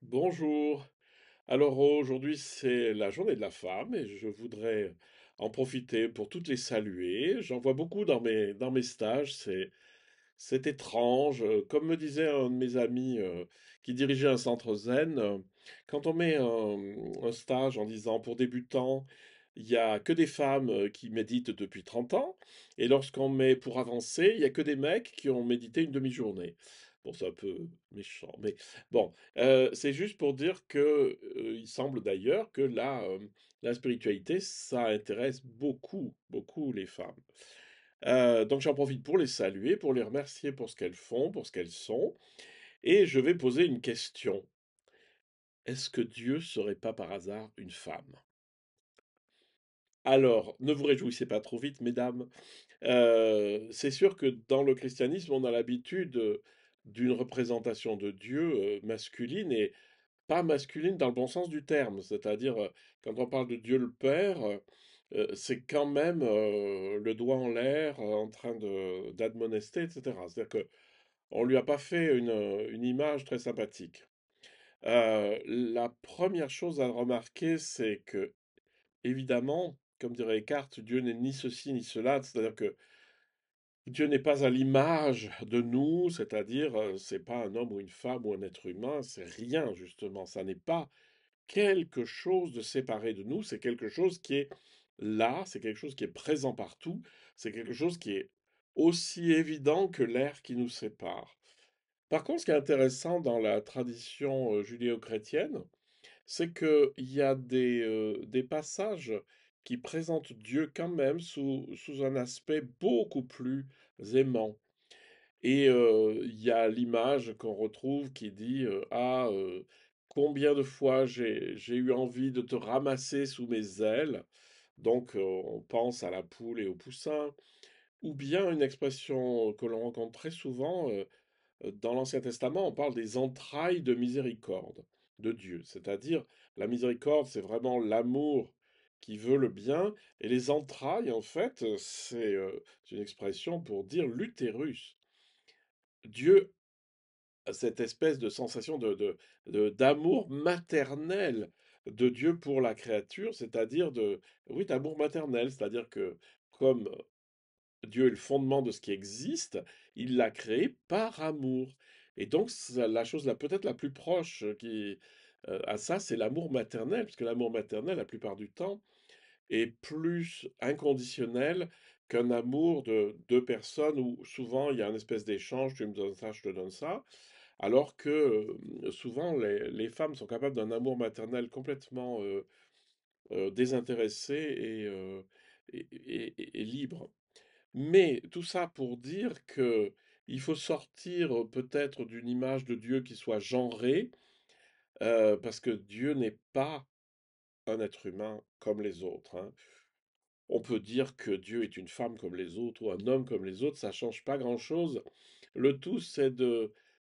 Bonjour. Alors aujourd'hui, c'est la journée de la femme et je voudrais en profiter pour toutes les saluer. J'en vois beaucoup dans mes stages, c'est étrange. Comme me disait un de mes amis qui dirigeait un centre zen, quand on met un stage en disant pour débutants, il n'y a que des femmes qui méditent depuis 30 ans, et lorsqu'on met pour avancer, il n'y a que des mecs qui ont médité une demi-journée. Bon, c'est un peu méchant, mais bon, c'est juste pour dire que il semble d'ailleurs que la spiritualité, ça intéresse beaucoup, beaucoup les femmes. Donc j'en profite pour les saluer, pour les remercier pour ce qu'elles font, pour ce qu'elles sont, et je vais poser une question. Est-ce que Dieu serait pas par hasard une femme? Alors, ne vous réjouissez pas trop vite, mesdames. C'est sûr que dans le christianisme, on a l'habitude d'une représentation de Dieu masculine et pas masculine dans le bon sens du terme. C'est-à-dire, quand on parle de Dieu le Père, c'est quand même le doigt en l'air, en train d'admonester, etc. C'est-à-dire que on lui a pas fait une image très sympathique. La première chose à remarquer, c'est que, évidemment, comme dirait Eckhart, Dieu n'est ni ceci ni cela, c'est-à-dire que Dieu n'est pas à l'image de nous, c'est-à-dire, c'est pas un homme ou une femme ou un être humain, c'est rien justement, ça n'est pas quelque chose de séparé de nous, c'est quelque chose qui est là, c'est quelque chose qui est présent partout, c'est quelque chose qui est aussi évident que l'air qui nous sépare. Par contre, ce qui est intéressant dans la tradition judéo-chrétienne, c'est qu'il y a des passages qui présentent Dieu quand même sous un aspect beaucoup plus aimant. Et il y a l'image qu'on retrouve qui dit Ah, combien de fois j'ai eu envie de te ramasser sous mes ailes. Donc, on pense à la poule et au poussin. Ou bien une expression que l'on rencontre très souvent dans l'Ancien Testament, on parle des entrailles de miséricorde de Dieu. C'est-à-dire, la miséricorde, c'est vraiment l'amour qui veut le bien. Et les entrailles, en fait, c'est une expression pour dire l'utérus. Dieu cette espèce de sensation d'amour maternel de Dieu pour la créature, c'est-à-dire oui, d'amour maternel, c'est-à-dire que comme Dieu est le fondement de ce qui existe, il l'a créé par amour. Et donc, la chose peut-être la plus proche à ça, c'est l'amour maternel, puisque l'amour maternel, la plupart du temps, est plus inconditionnel qu'un amour de deux personnes où souvent il y a une espèce d'échange, tu me donnes ça, je te donne ça. Alors que souvent les femmes sont capables d'un amour maternel complètement désintéressé et libre. Mais tout ça pour dire que il faut sortir peut-être d'une image de Dieu qui soit genrée, parce que Dieu n'est pas un être humain comme les autres, hein. On peut dire que Dieu est une femme comme les autres ou un homme comme les autres, ça change pas grand-chose. Le tout, c'est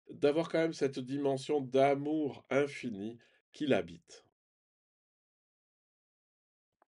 d'avoir quand même cette dimension d'amour infini qui l'habite.